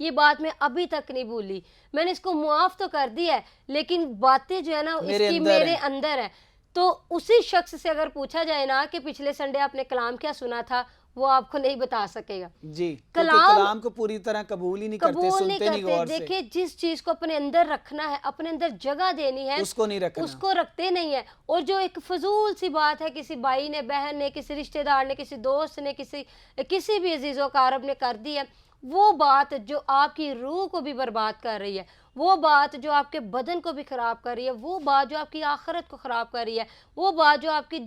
یہ بات میں ابھی تک نہیں بھولی, میں نے اس کو معاف تو کر دیا ہے لیکن باتیں جو ہے نا اس کی میرے اندر ہے. تو اسی شخص سے اگر پوچھا جائے نا کہ پچھلے سنڈے آپ نے کلام کیا سنا تھا, وہ آپ کو نہیں بتا سکے گا. جی, کلام کو پوری طرح قبول ہی نہیں کرتے, سنتے نہیں غور سے. دیکھیں جس چیز کو اپنے اندر رکھنا ہے, اپنے اندر جگہ دینی ہے, اس کو نہیں رکھنا, اس کو رکھتے نہیں ہے. اور جو ایک فضول سی بات ہے, کسی بھائی نے, بہن نے, کسی رشتہ دار نے, کسی دوست نے, کسی بھی عزیز و اقارب نے کر دی ہے, وہ بات جو آپ کی روح کو بھی برباد کر رہی ہے, وہ بات جو آپ کے بدن کو بھی خراب کر رہی ہے, وہ بات جو آپ کی آخرت کو خراب کر رہی ہے, وہ بات جو آپ کی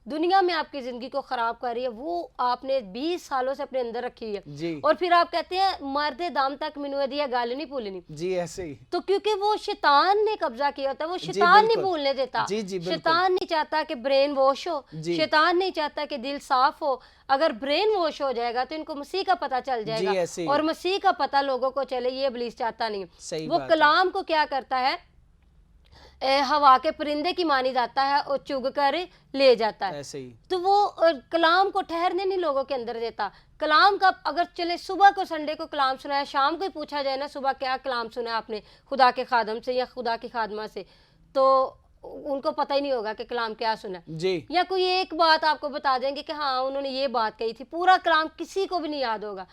دنیا میں آپ کی زندگی کو خراب کر رہی ہے, وہ آپ نے 20 سالوں سے اپنے اندر رکھی ہے. جی, اور پھر آپ کہتے ہیں مرد دام تک منو دیا گال نہیں بھولنی. جی ایسے ہی. تو کیونکہ وہ شیطان نے قبضہ کیا ہوتا ہے, وہ شیطان نہیں بھولنے دیتا. شیطان نہیں چاہتا کہ برین واش ہو, شیطان نہیں چاہتا کہ دل صاف ہو. اگر برین واش ہو جائے گا تو ان کو مسیح کا پتہ چل جائے گا, اور مسیح کا پتہ لوگوں کو چلے, یہ ابلیس چاہتا نہیں. وہ کلام کو کیا کرتا ہے, ہوا کے پرندے کی مانی جاتا ہے اور چگ کر لے جاتا ہے. تو وہ کلام کو ٹھہرنے نہیں لوگوں کے اندر دیتا. کلام کا اگر چلے صبح کو سنڈے کو کلام سنا ہے, شام کو ہی پوچھا جائے نا صبح کیا کلام سنا ہے آپ نے خدا کے خادم سے یا خدا کی خادمہ سے, تو ان کو پتہ ہی نہیں ہوگا کہ کلام کیا سنا ہے. یا کوئی ایک بات آپ کو بتا دیں گے کہ ہاں انہوں نے یہ بات کہی تھی, پورا کلام کسی کو بھی نہیں یاد ہوگا.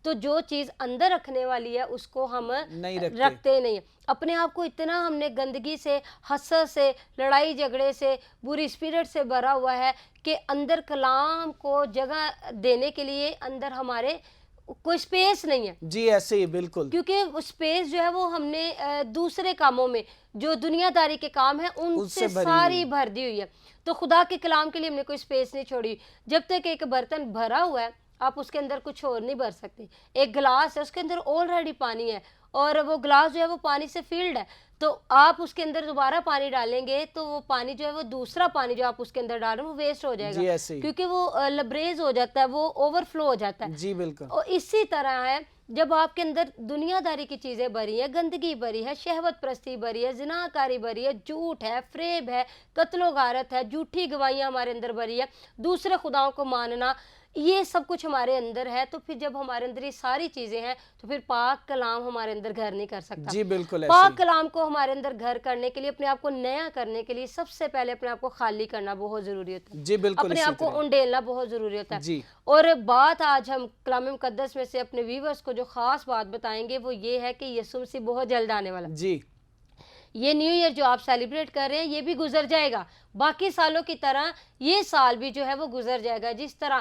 تو جو چیز اندر رکھنے والی ہے اس کو ہم رکھتے نہیں. اپنے آپ کو اتنا ہم نے گندگی سے, حسد سے, لڑائی جھگڑے سے, بری اسپرٹ سے بھرا ہوا ہے کہ اندر کلام کو جگہ دینے کے لیے اندر ہمارے کوئی سپیس نہیں ہے. جی ایسے ہی بالکل, کیونکہ سپیس جو ہے وہ ہم نے دوسرے کاموں میں, جو دنیا داری کے کام ہیں ان سے ساری بھر دی ہوئی ہے. تو خدا کے کلام کے لیے ہم نے کوئی سپیس نہیں چھوڑی. جب تک ایک برتن بھرا ہوا ہے آپ اس کے اندر کچھ اور نہیں بھر سکتے. ایک گلاس ہے, اس کے اندر آلریڈی پانی ہے, اور وہ گلاس جو ہے وہ پانی سے فلڈ ہے, تو آپ اس کے اندر دوبارہ پانی ڈالیں گے تو وہ پانی جو ہے وہ دوسرا پانی جو آپ اس کے اندر ڈالیں وہ ویسٹ ہو جائے گا, کیونکہ وہ لبریز ہو جاتا ہے, وہ اوور فلو ہو جاتا ہے. جی بالکل. اور اسی طرح ہے جب آپ کے اندر دنیا داری کی چیزیں بھری ہیں, گندگی بھری ہے, شہوت پرستی بھری ہے, زناکاری بھری ہے, جھوٹ ہے, فریب ہے, قتل و غارت ہے, جھوٹی گواہیاں ہمارے اندر بھری ہے, دوسرے خداؤں کو ماننا, یہ سب کچھ ہمارے اندر ہے. تو پھر جب ہمارے اندر یہ ساری چیزیں ہیں تو پھر پاک کلام ہمارے اندر گھر نہیں کر سکتا. جی بالکل. پاک کلام کو ہمارے اندر گھر کرنے کے لیے, اپنے آپ کو نیا کرنے کے لیے سب سے پہلے اپنے آپ کو خالی کرنا بہت ضروری ہوتا ہے. جی بالکل. اپنے آپ کو انڈیلنا بہت ضروری ہوتا ہے. جی. اور بات آج ہم کلام مقدس میں سے اپنے ویورز کو جو خاص بات بتائیں گے وہ یہ ہے کہ یسوع مسیح بہت جلد آنے والا. جی. یہ نیو ایئر جو آپ سیلیبریٹ کر رہے ہیں یہ بھی گزر جائے گا, باقی سالوں کی طرح یہ سال بھی جو ہے وہ گزر جائے گا. جس طرح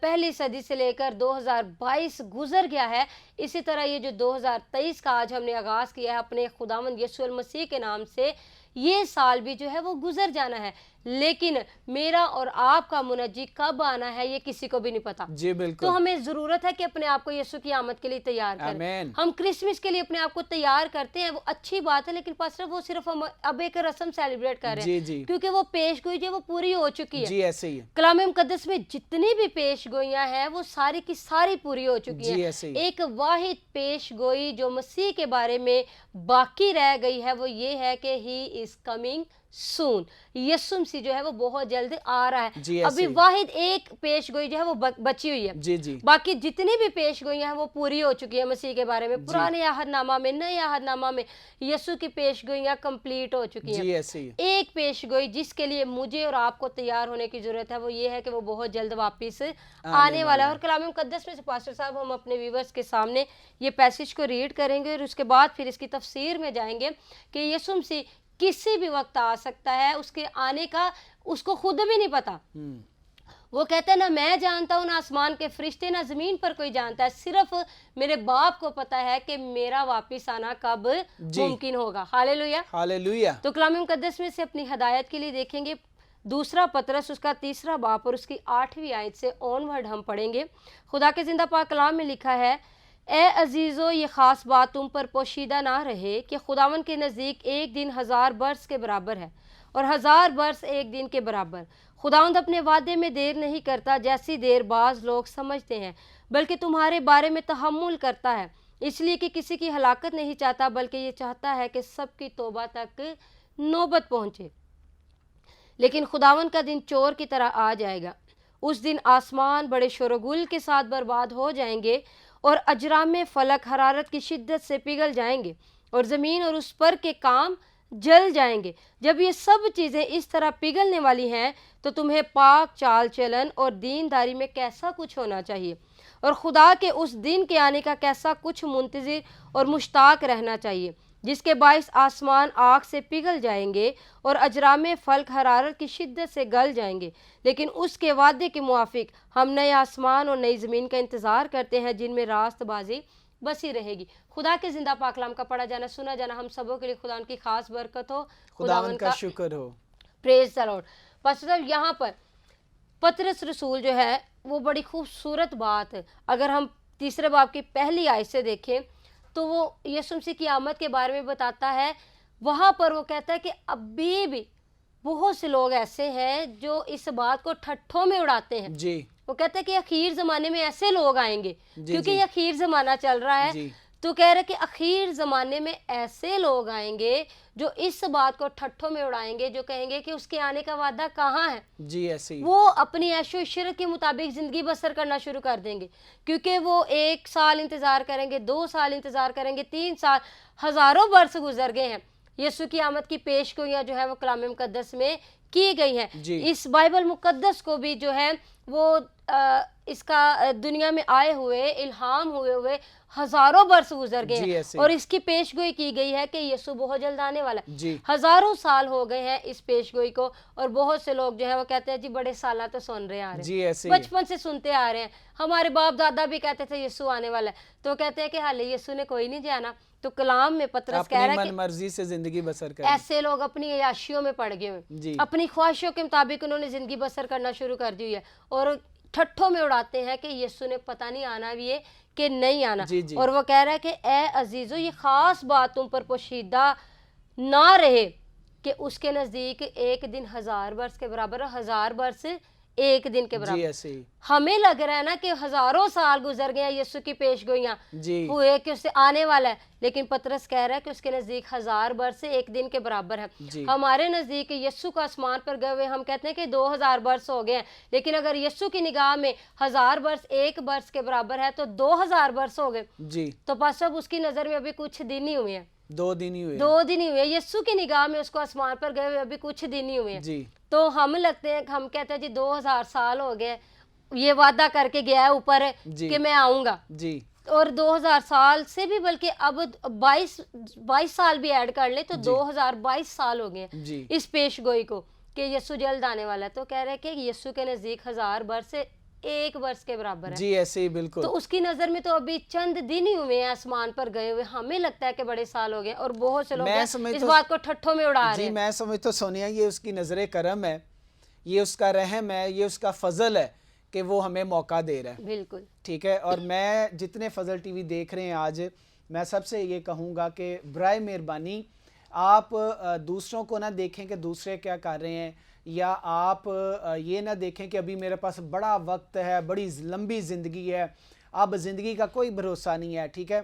پہلی صدی سے لے کر 2022 گزر گیا ہے, اسی طرح یہ جو 2023 کا آج ہم نے آغاز کیا ہے اپنے خداوند یسوع المسیح کے نام سے, یہ سال بھی جو ہے وہ گزر جانا ہے. لیکن میرا اور آپ کا منجی کب آنا ہے یہ کسی کو بھی نہیں پتا. جی بالکل. تو ہمیں ضرورت ہے کہ اپنے آپ کو یسوع کی آمد کے لیے تیار کریں. ہم کرسمس کے لیے اپنے آپ کو تیار کرتے ہیں, وہ اچھی بات ہے, لیکن پاسٹر وہ صرف ہم اب ایک رسم سیلیبریٹ کر رہے ہیں, کیونکہ وہ پیش گوئی جو وہ پوری ہو چکی ہے. جی ایسے ہی. کلام مقدس میں جتنی بھی پیش گوئیاں ہیں وہ ساری کی ساری پوری ہو چکی ہیں. ایک واحد پیش گوئی جو مسیح کے بارے میں باقی رہ گئی ہے وہ یہ ہے کہ ہی از کمنگ سون. یسوع مسیح جو ہے وہ بہت جلد آ رہا ہے. ابھی واحد ایک پیش گوئی جو ہے وہ بچی ہوئی ہے. باقی جتنی بھی پیش گوئیاں ہیں وہ پوری ہو چکی ہیں مسیح کے بارے میں. پرانے عہد نامہ میں, نئے عہد نامہ میں یسوع کی پیش گوئیاں کمپلیٹ ہو چکی ہیں. ایک پیش گوئی جس کے لیے مجھے اور آپ کو تیار ہونے کی ضرورت ہے وہ یہ ہے کہ وہ بہت جلد واپس آنے والا ہے. اور کلام مقدس میں سے پاسٹر صاحب ہم اپنے ویورز کے سامنے یہ پیسج کو ریڈ کریں گے اور اس کے بعد پھر اس کی تفسیر میں جائیں گے کہ یسوع مسیح کسی بھی وقت آ سکتا ہے. اس کے آنے کا اس کو خود بھی نہیں پتا. وہ کہتا ہے نہ میں جانتا ہوں, نہ آسمان کے فرشتے, نہ زمین پر کوئی جانتا ہے, صرف میرے باپ کو پتا ہے کہ میرا واپس آنا کب ممکن ہوگا. ہاللیلویا, ہاللیلویا. تو کلام مقدس میں سے اپنی ہدایت کے لیے دیکھیں گے دوسرا پطرس اس کا 3 باب اور اس کی 8ویں آیت سے آنورڈ ہم پڑھیں گے. خدا کے زندہ پاک کلام میں لکھا ہے, اے عزیزو یہ خاص بات تم پر پوشیدہ نہ رہے کہ خداوند کے نزدیک ایک دن 1000 برس کے برابر ہے اور 1000 برس ایک دن کے برابر. خداوند اپنے وعدے میں دیر نہیں کرتا جیسی دیر بعض لوگ سمجھتے ہیں, بلکہ تمہارے بارے میں تحمل کرتا ہے, اس لیے کہ کسی کی ہلاکت نہیں چاہتا بلکہ یہ چاہتا ہے کہ سب کی توبہ تک نوبت پہنچے. لیکن خداوند کا دن چور کی طرح آ جائے گا. اس دن آسمان بڑے شور و گل کے ساتھ برباد ہو جائیں گے اور اجرام فلک حرارت کی شدت سے پگھل جائیں گے اور زمین اور اس پر کے کام جل جائیں گے۔ جب یہ سب چیزیں اس طرح پگھلنے والی ہیں تو تمہیں پاک چال چلن اور دینداری میں کیسا کچھ ہونا چاہیے، اور خدا کے اس دن کے آنے کا کیسا کچھ منتظر اور مشتاق رہنا چاہیے، جس کے باعث آسمان آگ سے پگھل جائیں گے اور اجرام فلک حرارت کی شدت سے گل جائیں گے، لیکن اس کے وعدے کے موافق ہم نئے آسمان اور نئی زمین کا انتظار کرتے ہیں جن میں راست بازی بسی رہے گی۔ خدا کے زندہ پاک کلام کا پڑھا جانا سنا جانا ہم سبوں کے لیے خدا ان کی خاص برکت ہو، خداوند کا شکر ہو۔ پریز دی لارڈ۔ پاسٹر صاحب یہاں پر پطرس رسول جو ہے وہ بڑی خوبصورت بات ہے، اگر ہم تیسرے باب کی پہلی آیت سے دیکھیں تو وہ یسوع مسیح کی آمد کے بارے میں بتاتا ہے۔ وہاں پر وہ کہتا ہے کہ ابھی بھی بہت سے لوگ ایسے ہیں جو اس بات کو ٹھٹھوں میں اڑاتے ہیں۔ جی وہ کہتا ہے کہ اخیر زمانے میں ایسے لوگ آئیں گے، کیونکہ جی یہ اخیر زمانہ چل رہا ہے، جی تو کہہ رہے کہ اخیر زمانے میں ایسے لوگ آئیں گے جو اس بات کو ٹھٹھوں میں اڑائیں گے، جو کہیں گے کہ اس کے آنے کا وعدہ کہاں ہے۔ جی ایسے ہی وہ اپنی عیش و عشرت کے مطابق زندگی بسر کرنا شروع کر دیں گے، کیونکہ وہ 1 سال انتظار کریں گے، 2 سال انتظار کریں گے، 3 سال، ہزاروں برس گزر گئے ہیں۔ یسوع کی آمد کی پیش گوئیاں جو ہے وہ کلام مقدس میں کی گئی ہیں۔ جی اس بائبل مقدس کو بھی جو ہے وہ اس کا دنیا میں آئے ہوئے الہام ہوئے ہزاروں برس گزر گئے جی ہیں، ایسے اور اس کی پیش گوئی کی گئی ہے کہ یسوع بہت جلد آنے والا ہے۔ جی ہزاروں سال ہو گئے ہیں اس پیش گوئی کو، اور بہت سے لوگ جو ہیں وہ کہتے ہیں جی بڑے سالہ تو سن رہے آ رہے جی ہیں، ایسے ہی بچپن سے سنتے آ رہے ہیں، ہمارے باپ دادا بھی کہتے تھے یسوع آنے والا ہے، تو کہتے ہیں کہ حالے یسوع نے کوئی نہیں جانا۔ تو کلام میں پطرس کہہ اپنی رہا ہے من کہ مرضی سے زندگی بسر کریں۔ ایسے لوگ اپنی عیاشیوں میں پڑ گئے ہوئے، جی اپنی خواہشوں کے مطابق انہوں نے زندگی بسر کرنا شروع کر دی ہے، اور ٹھٹھوں میں اڑاتے ہیں کہ یسوع نے پتہ نہیں آنا بھی ہے کہ نہیں آنا۔ جی جی اور وہ کہہ رہا ہے کہ اے عزیزو یہ خاص بات تم پر پوشیدہ نہ رہے کہ اس کے نزدیک ایک دن 1000 برس کے برابر ہے، 1000 برس ایک دن کے جی برابر۔ ایسے ہی ہمیں لگ رہا ہے نا کہ ہزاروں سال گزر گئے ہیں یسوع کی پیش گوئیاں جی ہوئے کہ اس سے آنے والا ہے، لیکن پطرس کہہ رہا ہے کہ اس کے نزدیک 1000 برس سے ایک دن کے برابر ہے۔ جی ہمارے نزدیک یسوع کا آسمان پر گئے ہوئے ہم کہتے ہیں کہ 2000 برس ہو گئے ہیں، لیکن اگر یسوع کی نگاہ میں 1000 برس ایک برس کے برابر ہے تو 2000 برس ہو گئے، جی تو پاسٹر صاحب اس کی نظر میں ابھی کچھ دن ہی ہوئے ہیں، 2 دن ہی ہوئے 2 دن ہی ہوئے ہیں۔ یسوع کی نگاہ میں اس کو آسمان پر گئے ہوئے ابھی کچھ دن ہی ہوئے ہیں، جی تو ہم لگتے ہیں، ہم کہتے ہیں جی 2000 سال ہو گئے، یہ وعدہ کر کے گیا ہے اوپر جی کہ میں آؤں گا، جی اور 2000 سال سے بھی بلکہ اب 22 سال بھی ایڈ کر لے تو 2022 سال ہو گئے ہیں جی اس پیش گوئی کو کہ یسوع جلد آنے والا ہے۔ تو کہہ رہے کہ یسوع کے نزدیک 1000 برس سے ایک برس کے برابر ہے، جی ایسے ہی بالکل۔ تو اس کی نظر میں تو ابھی چند دن ہی ہوئے ہیں آسمان پر گئے ہوئے، ہمیں لگتا ہے کہ بڑے سال ہو گئے، اور بہت سے لوگ اس بات کو ٹھٹھوں میں اڑا رہے جی ہیں۔ میں سمجھتا سونیا یہ اس کی نظر کرم ہے، یہ اس کا رحم ہے، یہ اس کا فضل ہے کہ وہ ہمیں موقع دے رہا ہے۔ بالکل ٹھیک ہے، اور میں جتنے فضل ٹی وی دیکھ رہے ہیں آج، میں سب سے یہ کہوں گا کہ برائے مہربانی آپ دوسروں کو نہ دیکھیں کہ دوسرے کیا کر رہے ہیں، یا آپ یہ نہ دیکھیں کہ ابھی میرے پاس بڑا وقت ہے، بڑی لمبی زندگی ہے، اب زندگی کا کوئی بھروسہ نہیں ہے۔ ٹھیک ہے،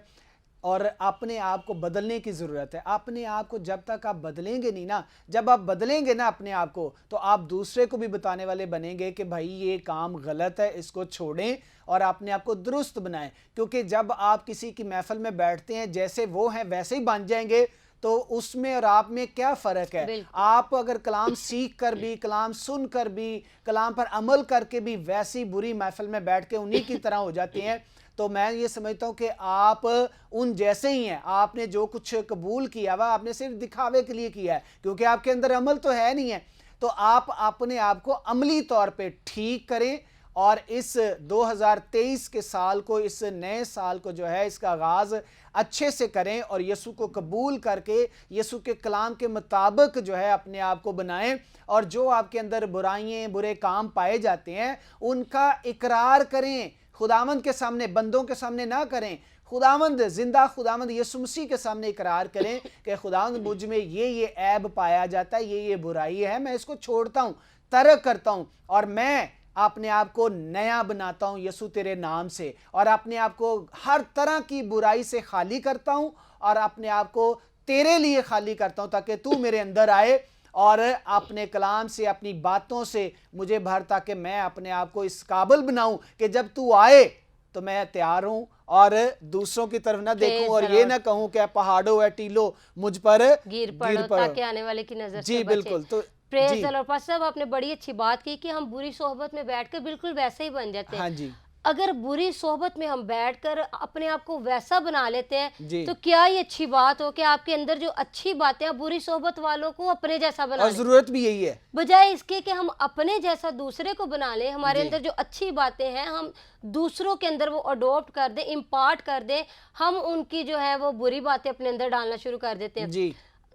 اور اپنے آپ کو بدلنے کی ضرورت ہے۔ اپنے آپ کو جب تک آپ بدلیں گے نہیں نا، جب آپ بدلیں گے نا اپنے آپ کو، تو آپ دوسرے کو بھی بتانے والے بنیں گے کہ بھائی یہ کام غلط ہے، اس کو چھوڑیں اور اپنے آپ کو درست بنائیں۔ کیونکہ جب آپ کسی کی محفل میں بیٹھتے ہیں، جیسے وہ ہیں ویسے ہی بن جائیں گے، تو اس میں اور آپ میں کیا فرق ہے؟ آپ اگر کلام سیکھ کر بھی، کلام سن کر بھی، کلام پر عمل کر کے بھی ویسی بری محفل میں بیٹھ کے انہی کی طرح ہو جاتے ہیں، تو میں یہ سمجھتا ہوں کہ آپ ان جیسے ہی ہیں۔ آپ نے جو کچھ قبول کیا وہ آپ نے صرف دکھاوے کے لیے کیا ہے، کیونکہ آپ کے اندر عمل تو ہے نہیں ہے۔ تو آپ اپنے آپ کو عملی طور پہ ٹھیک کریں، اور اس 2023 کے سال کو، اس نئے سال کو جو ہے، اس کا آغاز اچھے سے کریں، اور یسوع کو قبول کر کے یسوع کے کلام کے مطابق جو ہے اپنے آپ کو بنائیں، اور جو آپ کے اندر برائیاں، برے کام پائے جاتے ہیں ان کا اقرار کریں، خداوند کے سامنے، بندوں کے سامنے نہ کریں، خداوند، زندہ خداوند یسوع مسیح کے سامنے اقرار کریں کہ خداوند مجھ میں یہ عیب پایا جاتا ہے، یہ برائی ہے، میں اس کو چھوڑتا ہوں، ترک کرتا ہوں، اور میں اپنے آپ کو نیا بناتا ہوں یسوع تیرے نام سے، اور اپنے آپ کو ہر طرح کی برائی سے خالی کرتا ہوں، اور اپنے آپ کو تیرے لیے خالی کرتا ہوں، تاکہ تو میرے اندر آئے اور اپنے کلام سے، اپنی باتوں سے مجھے بھر، تاکہ میں اپنے آپ کو اس قابل بناؤں کہ جب تو آئے تو میں تیار ہوں اور دوسروں کی طرف نہ دیکھوں اور یہ نہ کہوں کہ پہاڑوں ہے ٹیلو مجھ پر گر پڑو تاکہ آنے والے کی نظر سے جی بچے. بالکل. تو پریز اللہ. پاس صاحب آپ نے بڑی اچھی بات کی کہ ہم بری صحبت میں بیٹھ کر بالکل ویسے ہی بن جاتے ہیں. ہاں جی اگر بری صحبت میں ہم بیٹھ کر اپنے آپ کو ویسا بنا لیتے ہیں جی تو کیا یہ اچھی بات ہو کہ آپ کے اندر جو اچھی باتیں ہیں بری صحبت والوں کو اپنے جیسا بنا اور لیں, ضرورت بھی یہی ہے بجائے اس کے کہ ہم اپنے جیسا دوسرے کو بنا لیں. ہمارے جی اندر جو اچھی باتیں ہیں ہم دوسروں کے اندر وہ اڈاپٹ کر دیں, امپارٹ کر دیں. ہم ان کی جو ہے وہ بری باتیں اپنے اندر ڈالنا شروع کر دیتے ہیں. جی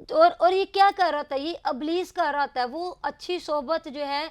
اور یہ کیا کر رہا تھا, یہ ابلیس کر رہا تھا. وہ اچھی صحبت جو ہے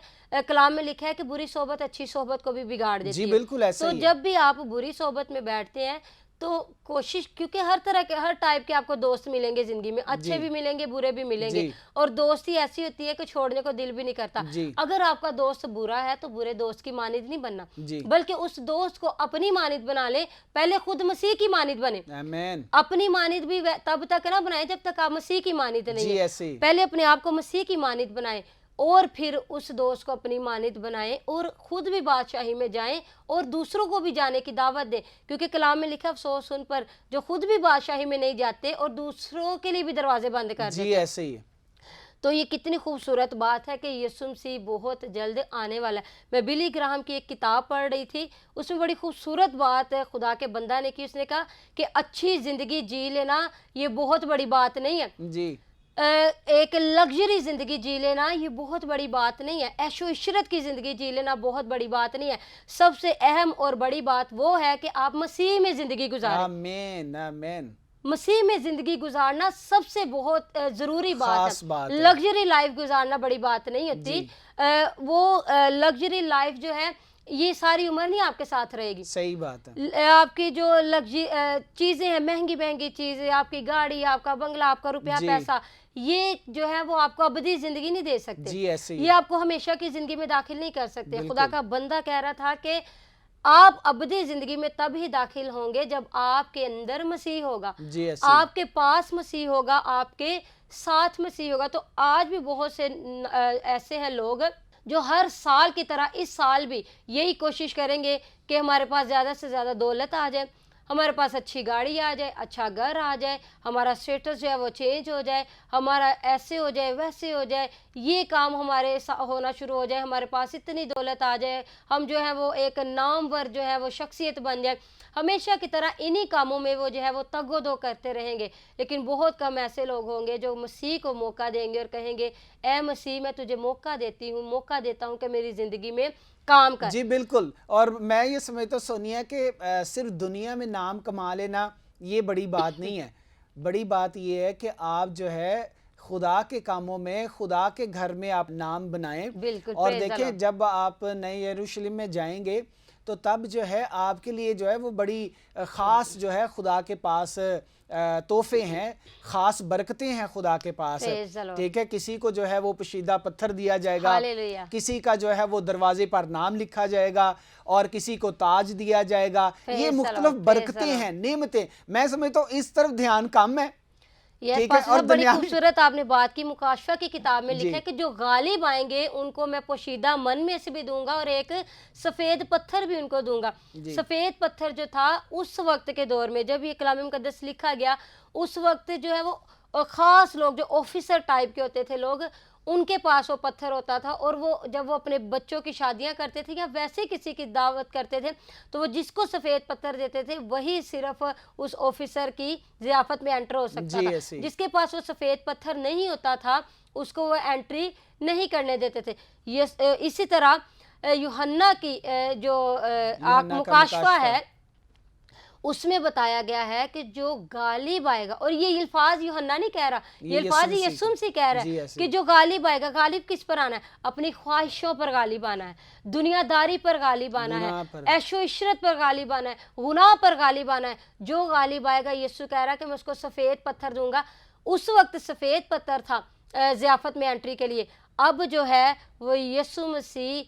کلام میں لکھا ہے کہ بری صحبت اچھی صحبت کو بھی بگاڑ دیتی جی ہے. بالکل ایسا تو ہی ہے. جب بھی آپ بری صحبت میں بیٹھتے ہیں تو کوشش, کیونکہ ہر طرح کے ہر ٹائپ کے آپ کو دوست ملیں گے زندگی میں, اچھے جی بھی ملیں گے برے بھی ملیں گے, جی اور دوستی ایسی ہوتی ہے کہ چھوڑنے کو دل بھی نہیں کرتا. جی اگر آپ کا دوست برا ہے تو برے دوست کی مانند نہیں بننا, جی بلکہ اس دوست کو اپنی مانند بنا لے. پہلے خود مسیح کی مانند بنے, آمین. اپنی مانند بھی تب تک نہ بنائیں جب تک آپ مسیح کی مانند نہیں جی ہیں. ایسے ہی پہلے اپنے آپ کو مسیح کی مانند بنائیں اور پھر اس دوست کو اپنی مانند بنائیں اور خود بھی بادشاہی میں جائیں اور دوسروں کو بھی جانے کی دعوت دیں. کیونکہ کلام میں لکھا افسوس ان پر جو خود بھی بادشاہی میں نہیں جاتے اور دوسروں کے لیے بھی دروازے بند کر جی دیتے ہیں. ایسے ہی ہے. تو یہ کتنی خوبصورت بات ہے کہ یسوع مسیح بہت جلد آنے والا ہے. میں بلی گراہم کی ایک کتاب پڑھ رہی تھی, اس میں بڑی خوبصورت بات خدا کے بندہ نے کی. اس نے کہا کہ اچھی زندگی جی لینا یہ بہت بڑی بات نہیں ہے, جی ایک لگژری زندگی جی لینا یہ بہت بڑی بات نہیں ہے, عیش و عشرت کی زندگی جی لینا بہت بڑی بات نہیں ہے. سب سے اہم اور بڑی بات وہ ہے کہ آپ مسیح میں زندگی گزاریں. آمین آمین. مسیح میں زندگی گزارنا سب سے بہت ضروری خاص بات بات ہے. ہے. لگژری لائف گزارنا بڑی بات نہیں ہوتی. وہ لگژری لائف جو ہے یہ ساری عمر نہیں آپ کے ساتھ رہے گی. صحیح بات ہے. آپ کی جو چیزیں ہیں, مہنگی مہنگی چیزیں, آپ کی گاڑی, آپ کا بنگلہ, آپ کا روپیہ جی پیسہ, یہ جو ہے وہ آپ کو ابدی زندگی نہیں دے سکتے. جی ایسے ہی یہ آپ کو ہمیشہ کی زندگی میں داخل نہیں کر سکتے. خدا بالکل. کا بندہ کہہ رہا تھا کہ آپ ابدی زندگی میں تب ہی داخل ہوں گے جب آپ کے اندر مسیح ہوگا, جی ایسے ہی. آپ کے پاس مسیح ہوگا, آپ کے ساتھ مسیح ہوگا. تو آج بھی بہت سے ایسے ہیں لوگ جو ہر سال کی طرح اس سال بھی یہی کوشش کریں گے کہ ہمارے پاس زیادہ سے زیادہ دولت آ جائے, ہمارے پاس اچھی گاڑی آ جائے, اچھا گھر آ جائے, ہمارا اسٹیٹس جو ہے وہ چینج ہو جائے, ہمارا ایسے ہو جائے ویسے ہو جائے, یہ کام ہمارے ہونا شروع ہو جائے, ہمارے پاس اتنی دولت آ جائے, ہم جو ہے وہ ایک نامور جو ہے وہ شخصیت بن جائے. ہمیشہ کی طرح انہی کاموں میں وہ جو ہے وہ تگ و دو کرتے رہیں گے. لیکن بہت کم ایسے لوگ ہوں گے جو مسیح کو موقع دیں گے اور کہیں گے اے مسیح میں تجھے موقع دیتی ہوں, موقع دیتا ہوں کہ میری زندگی میں کام کر. جی بالکل. اور میں یہ سمجھتا ہوں سونیا کہ صرف دنیا میں نام کما لینا یہ بڑی بات نہیں ہے. بڑی بات یہ ہے کہ آپ جو ہے خدا کے کاموں میں, خدا کے گھر میں آپ نام بنائیں. بالکل. اور دیکھیں جب آپ نئے یروشلم میں جائیں گے تو تب جو ہے آپ کے لیے جو ہے وہ بڑی خاص جو ہے خدا کے پاس تحفے ہیں, خاص برکتیں ہیں خدا کے پاس. ٹھیک ہے, کسی کو جو ہے وہ پوشیدہ پتھر دیا جائے گا, کسی کا جو ہے وہ دروازے پر نام لکھا جائے گا, اور کسی کو تاج دیا جائے گا. یہ مختلف برکتیں ہیں, نعمتیں. میں سمجھتا ہوں اس طرف دھیان کم ہے. اور بڑی خوبصورت آپ نے بات کی. مکاشفہ کی کتاب میں لکھا ہے کہ جو غالب آئیں گے ان کو میں پوشیدہ من میں سے بھی دوں گا اور ایک سفید پتھر بھی ان کو دوں گا. سفید پتھر جو تھا اس وقت کے دور میں جب یہ کلام مقدس لکھا گیا, اس وقت جو ہے وہ خاص لوگ جو آفیسر ٹائپ کے ہوتے تھے لوگ, ان کے پاس وہ پتھر ہوتا تھا. اور وہ جب وہ اپنے بچوں کی شادیاں کرتے تھے یا ویسے کسی کی دعوت کرتے تھے تو وہ جس کو سفید پتھر دیتے تھے وہی صرف اس آفیسر کی ضیافت میں انٹر ہو سکتا تھا. جس کے پاس وہ سفید پتھر نہیں ہوتا تھا اس کو وہ انٹری نہیں کرنے دیتے تھے. اسی طرح یوحنا کی جو مکاشفہ ہے اس میں بتایا گیا ہے کہ جو غالب آئے گا, اور یہ الفاظ یوحنا نہیں کہہ رہا, یہ الفاظ یسوع مسیح کہہ رہا ہے کہ جو غالب آئے گا. غالب کس پر آنا ہے؟ اپنی خواہشوں پر غالب آنا ہے, دنیا داری پر غالب آنا ہے, عیش و عشرت پر غالب آنا ہے, گناہ پر غالب آنا ہے. جو غالب آئے گا, یسوع کہہ رہا ہے کہ میں اس کو سفید پتھر دوں گا. اس وقت سفید پتھر تھا ضیافت میں انٹری کے لیے. اب جو ہے وہ یسوع مسیح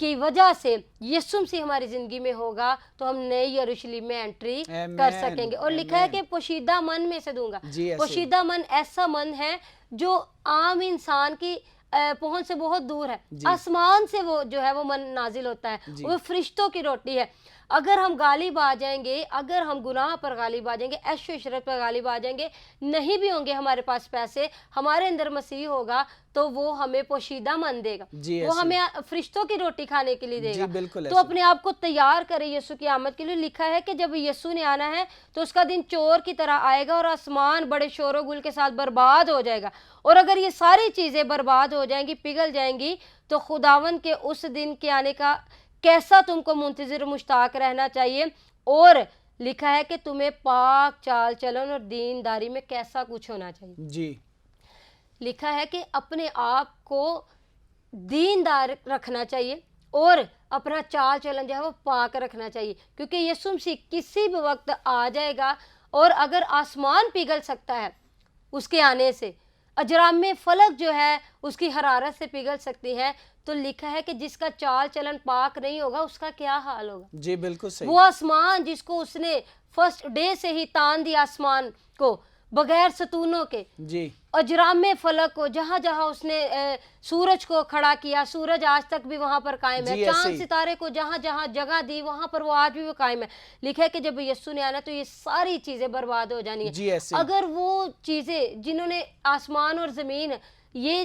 کی وجہ سے یسوع مسیح ہماری زندگی میں ہوگا تو ہم نئے یروشلم میں انٹری کر سکیں گے. اور لکھا ہے کہ پوشیدہ من میں سے دوں گا. پوشیدہ من ایسا من ہے جو عام انسان کی پہنچ سے بہت دور ہے. آسمان سے وہ جو ہے وہ من نازل ہوتا ہے, وہ فرشتوں کی روٹی ہے. اگر ہم غالب آ جائیں گے، اگر ہم گناہ پر غالب آ جائیں گے، عیش و عشرت پر غالب آ جائیں گے، نہیں بھی ہوں گے ہمارے پاس پیسے، ہمارے اندر مسیح ہوگا تو وہ ہمیں پوشیدہ من دے گا، جی وہ ایسے ہمیں فرشتوں کی روٹی کھانے کے لیے دے جی گا۔ بالکل تو ایسے اپنے آپ کو تیار کرے یسوع کی آمد کے لیے۔ لکھا ہے کہ جب یسوع نے آنا ہے تو اس کا دن چور کی طرح آئے گا اور آسمان بڑے شور و گل کے ساتھ برباد ہو جائے گا، اور اگر یہ ساری چیزیں برباد ہو جائیں گی، پگھل جائیں گی، تو خداوند کے اس دن کے آنے کا کیسا تم کو منتظر و مشتاق رہنا چاہیے، اور لکھا ہے کہ تمہیں پاک چال چلن اور دینداری میں کیسا کچھ ہونا چاہیے۔ جی لکھا ہے کہ اپنے آپ کو دیندار رکھنا چاہیے اور اپنا چال چلن جو ہے وہ پاک رکھنا چاہیے، کیونکہ یسوع مسیح کسی بھی وقت آ جائے گا، اور اگر آسمان پگھل سکتا ہے اس کے آنے سے، اجرام فلک جو ہے اس کی حرارت سے پگھل سکتی ہے، تو لکھا ہے کہ جس کا چال چلن پاک نہیں ہوگا اس کا کیا حال ہوگا۔ جی بالکل صحیح۔ وہ آسمان جس کو اس نے فرسٹ ڈے سے ہی تان دیا، آسمان کو بغیر ستونوں کے، جی اجرام فلک کو، جہاں جہاں اس نے سورج کو کھڑا کیا، سورج آج تک بھی وہاں پر قائم ہے، جی ایسے چاند ہی ستارے کو جہاں جہاں جگہ دی وہاں پر وہ آج بھی وہ قائم ہے۔ لکھا ہے کہ جب یسوع نے آنا تو یہ ساری چیزیں برباد ہو جانی ہیں۔ جی ایسے ہی اگر وہ چیزیں جنہوں نے آسمان اور زمین یہ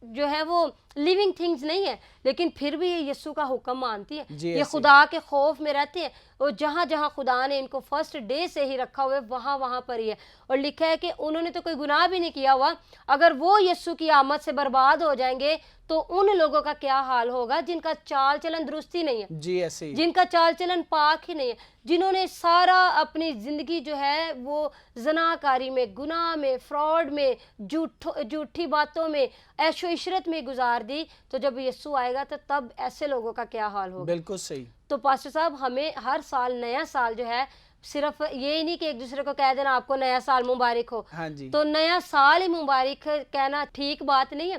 جو ہے وہ لیونگ تھنگز نہیں ہے، لیکن پھر بھی یہ یسوع کا حکم مانتی ہے، جی یہ ایسے خدا کے خوف میں رہتے ہیں، اور جہاں جہاں خدا نے ان کو فرسٹ ڈے سے ہی رکھا ہوا ہے وہاں وہاں پر ہی ہے۔ اور لکھا ہے کہ انہوں نے تو کوئی گناہ بھی نہیں کیا ہوا، اگر وہ یسوع کی آمد سے برباد ہو جائیں گے تو ان لوگوں کا کیا حال ہوگا جن کا چال چلن درستی نہیں ہے، جی ایسے ہی جن کا چال چلن پاک ہی نہیں ہے، جنہوں نے سارا اپنی زندگی جو ہے وہ زناکاری میں، گناہ میں، فراڈ میں، جھوٹی باتوں میں، عیش و عشرت میں گزار دی، تو جب یسوع آئے گا تو تب ایسے لوگوں کا کیا حال ہوگا۔ بالکل صحیح۔ تو پاسٹر صاحب ہمیں ہر سال، نیا سال جو ہے، صرف یہ نہیں کہ ایک دوسرے کو کہہ دینا آپ کو نیا سال مبارک ہو، ہاں جی تو نیا سال ہی مبارک کہنا ٹھیک بات نہیں ہے،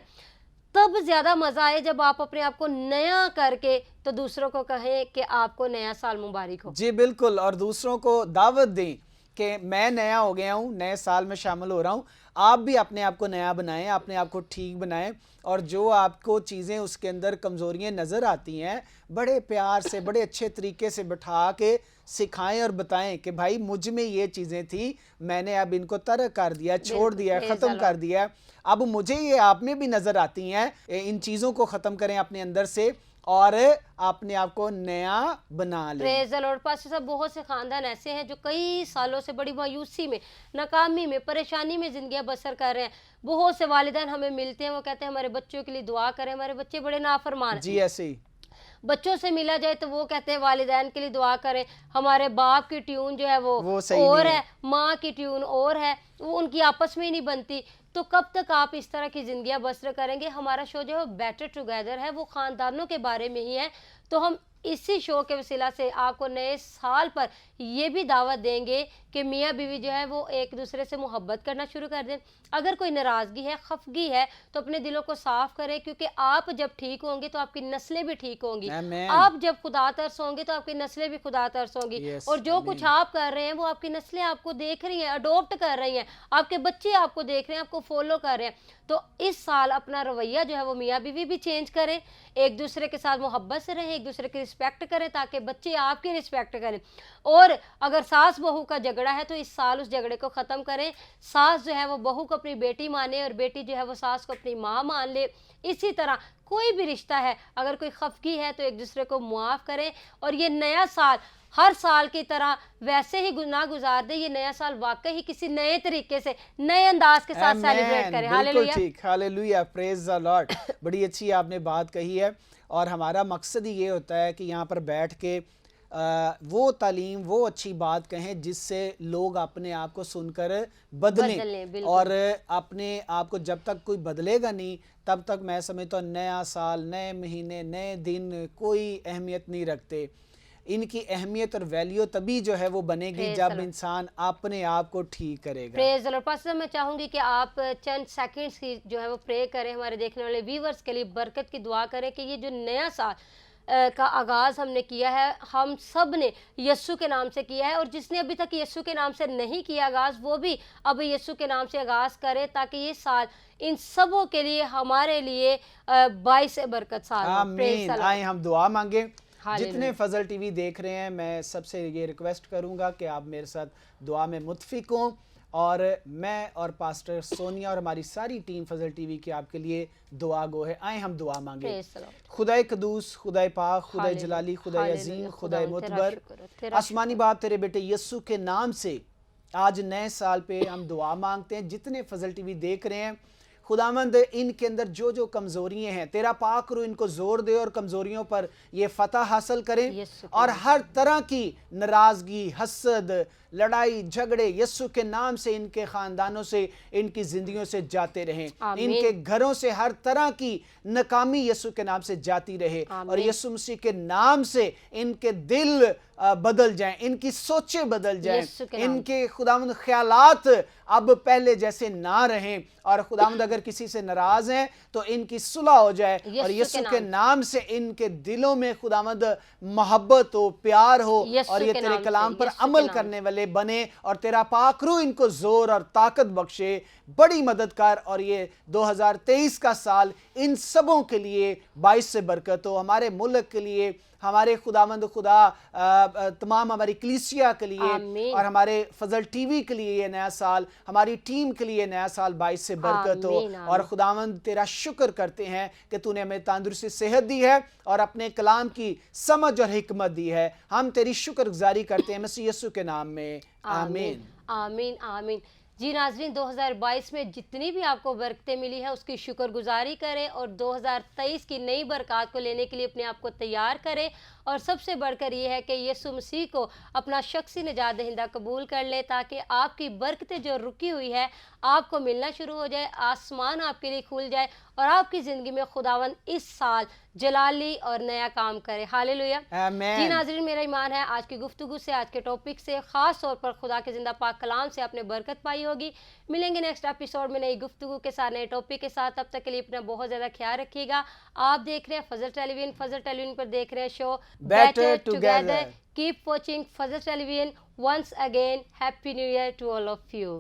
تب زیادہ مزہ آئے جب آپ اپنے آپ کو نیا کر کے تو دوسروں کو کہیں کہ آپ کو نیا سال مبارک ہو۔ جی بالکل، اور دوسروں کو دعوت دیں کہ میں نیا ہو گیا ہوں، نئے سال میں شامل ہو رہا ہوں، آپ بھی اپنے آپ کو نیا بنائیں، اپنے آپ کو ٹھیک بنائیں، اور جو آپ کو چیزیں اس کے اندر کمزوریاں نظر آتی ہیں بڑے پیار سے، بڑے اچھے طریقے سے بٹھا کے سکھائیں اور بتائیں کہ بھائی مجھ میں یہ چیزیں تھی، میں نے اب ان کو ترک کر دیا، چھوڑ دیا، ختم کر دیا، اب مجھے یہ آپ میں بھی نظر آتی ہیں، ان چیزوں کو ختم کریں اپنے اندر سے اور اپنے آپ کو نیا بنا لیں۔ پریز دی لارڈ۔ پاسٹر صاحب بہت سے خاندان ایسے ہیں جو کئی سالوں سے بڑی مایوسی میں، ناکامی میں، پریشانی میں زندگیاں بسر کر رہے ہیں۔ بہت سے والدین ہمیں ملتے ہیں، وہ کہتے ہیں ہمارے بچوں کے لیے دعا کریں، ہمارے بچے بڑے نافرمان ہیں۔ جی ایسے ہی بچوں سے ملا جائے تو وہ کہتے ہیں والدین کے لیے دعا کریں، ہمارے باپ کی ٹیون جو ہے وہ صحیح اور نہیں ہے، ماں کی ٹیون اور ہے، وہ ان کی آپس میں ہی نہیں بنتی۔ تو کب تک آپ اس طرح کی زندگیاں بسر کریں گے؟ ہمارا شو جو ہے بیٹر ٹوگیدر ہے، وہ خاندانوں کے بارے میں ہی ہے، تو ہم اسی شو کے وسیلہ سے آپ کو نئے سال پر یہ بھی دعوت دیں گے کہ میاں بیوی جو ہے وہ ایک دوسرے سے محبت کرنا شروع کر دیں۔ اگر کوئی ناراضگی ہے، خفگی ہے، تو اپنے دلوں کو صاف کریں، کیونکہ آپ جب ٹھیک ہوں گے تو آپ کی نسلیں بھی ٹھیک ہوں گی، آمین۔ آپ جب خدا ترس ہوں گے تو آپ کی نسلیں بھی خدا ترس ہوں گی، Yes، اور جو آمین۔ کچھ آپ کر رہے ہیں وہ آپ کی نسلیں آپ کو دیکھ رہی ہیں، اڈوپٹ کر رہی ہیں، آپ کے بچے آپ کو دیکھ رہے ہیں، آپ کو فالو کر رہے ہیں۔ تو اس سال اپنا رویہ جو ہے وہ میاں بیوی بھی چینج کریں، ایک دوسرے کے ساتھ محبت سے رہیں، ایک دوسرے کی رسپیکٹ کریں تاکہ بچے آپ کی رسپیکٹ کریں، اور اگر ساس بہو کا جھگڑا ہے تو اس سال اس جھگڑے کو ختم کریں، ساس جو ہے وہ بہو کو اپنی بیٹی مانے اور بیٹی جو ہے وہ ساس کو اپنی ماں مان لے۔ اسی طرح کوئی بھی رشتہ ہے، اگر کوئی خفگی ہے تو ایک دوسرے کو معاف کریں، اور یہ نیا سال ہر سال کی طرح ویسے ہی نہ گزار دے، یہ نیا سال واقعی کسی نئے طریقے سے، نئے انداز کے ساتھ سیلیبریٹ کریں۔ بالکل ہاللیلویہ۔ ٹھیک، ہاللیلویہ، پریز دی لارڈ۔ بڑی اچھی آپ نے بات کہی ہے، اور ہمارا مقصد ہی یہ ہوتا ہے کہ یہاں پر بیٹھ کے وہ تعلیم، وہ اچھی بات کہیں جس سے لوگ اپنے آپ کو سن کر بدلیں، بالکل۔ اور اپنے آپ کو جب تک کوئی بدلے گا نہیں تب تک میں سمجھتا ہوں نیا سال، نئے مہینے، نئے دن کوئی اہمیت نہیں رکھتے۔ ان کی اہمیت اور ویلیو تبھی جو ہے وہ بنے گی جب انسان اپنے آپ کو ٹھیک کرے گا۔ پریز دی لارڈ۔ پاسٹر میں چاہوں گی کہ آپ چند سیکنڈز کی جو ہے وہ پرے کریں، ہمارے دیکھنے والے ویورز کے لیے برکت کی دعا کریں کہ یہ جو نیا سال کا آغاز ہم نے کیا ہے، ہم سب نے یسوع کے نام سے کیا ہے، اور جس نے ابھی تک یسوع کے نام سے نہیں کیا آغاز وہ بھی اب یسوع کے نام سے آغاز کرے، تاکہ یہ سال ان سبوں کے لیے، ہمارے لیے باعث برکت سال ہو۔ آمین۔ آئیں ہم دعا مانگیں۔ جتنے فضل ٹی وی دیکھ رہے ہیں میں سب سے یہ ریکویسٹ کروں گا کہ آپ میرے ساتھ دعا میں متفق ہوں، اور میں اور پاسٹر سونیا اور ہماری ساری ٹیم فضل ٹی وی کی آپ کے لیے دعا گو ہے. آئیں ہم دعا مانگیں. خدائے قدوس، خدائے پاک، خدائے جلالی، خدائے عظیم، خدائے معتبر، آسمانی باپ تیرے بیٹے یسوع کے نام سے آج نئے سال پہ ہم دعا مانگتے ہیں. جتنے فضل ٹی وی دیکھ رہے ہیں خداوند، ان کے اندر جو جو کمزوریاں ہیں تیرا پاک روح ان کو زور دے اور کمزوریوں پر یہ فتح حاصل کریں، اور ہر طرح کی ناراضگی، حسد، لڑائی جھگڑے یسوع کے نام سے ان کے خاندانوں سے، ان کی زندگیوں سے جاتے رہیں. ان کے گھروں سے ہر طرح کی ناکامی یسوع کے نام سے جاتی رہے، اور یسوع مسیح کے نام سے ان کے دل بدل جائیں، ان کی سوچیں بدل جائیں، ان کے خداوند خیالات اب پہلے جیسے نہ رہیں، اور خداوند اگر کسی سے ناراض ہیں تو ان کی صلح ہو جائے، اور یسوع کے نام سے ان کے دلوں میں خداوند محبت ہو، پیار ہو، اور یہ تیرے کلام پر عمل کرنے والے بنے، اور تیرا پاک روح ان کو زور اور طاقت بخشے. بڑی مددگار، اور یہ 2023 کا سال ان سبوں کے لیے باعث سے برکت ہو، ہمارے ملک کے لیے، ہمارے خداوند خدا تمام ہماری کلیسیا کے لیے، اور ہمارے فضل ٹی وی کے لیے یہ نیا سال، ہماری ٹیم کے لیے نیا سال باعث سے برکت ہو. اور خداوند تیرا شکر کرتے ہیں کہ تو نے ہمیں تندرستی صحت دی ہے اور اپنے کلام کی سمجھ اور حکمت دی ہے. ہم تیری شکر گزاری کرتے ہیں مسیح یسوع کے نام میں، آمین آمین آمین. جی ناظرین، 2022 میں جتنی بھی آپ کو برکتیں ملی ہیں اس کی شکر گزاری کریں، اور 2023 کی نئی برکات کو لینے کے لیے اپنے آپ کو تیار کریں. اور سب سے بڑھ کر یہ ہے کہ یسوع مسیح کو اپنا شخصی نجات دہندہ قبول کر لیں، تاکہ آپ کی برکتیں جو رکی ہوئی ہے آپ کو ملنا شروع ہو جائے، آسمان آپ کے لیے کھل جائے، اور آپ کی زندگی میں خداوند اس سال جلالی اور نیا کام کرے. ہاللیلویہ. جی ناظرین، میرا ایمان ہے آج کی گفتگو سے، آج کے ٹاپک سے، خاص طور پر خدا کے زندہ پاک کلام سے آپ نے برکت پائی ہوگی. ملیں گے نیکسٹ ایپیسوڈ میں نئی گفتگو کے ساتھ، نئے ٹاپک کے ساتھ. تب تک کے لیے اپنا بہت زیادہ خیال رکھیے گا. آپ دیکھ رہے ہیں فضل ٹیلی ویژن، فضل ٹیلی ویژن پر دیکھ رہے ہیں show better together. Keep watching Fazal Television. Once again, Happy New Year to all of you.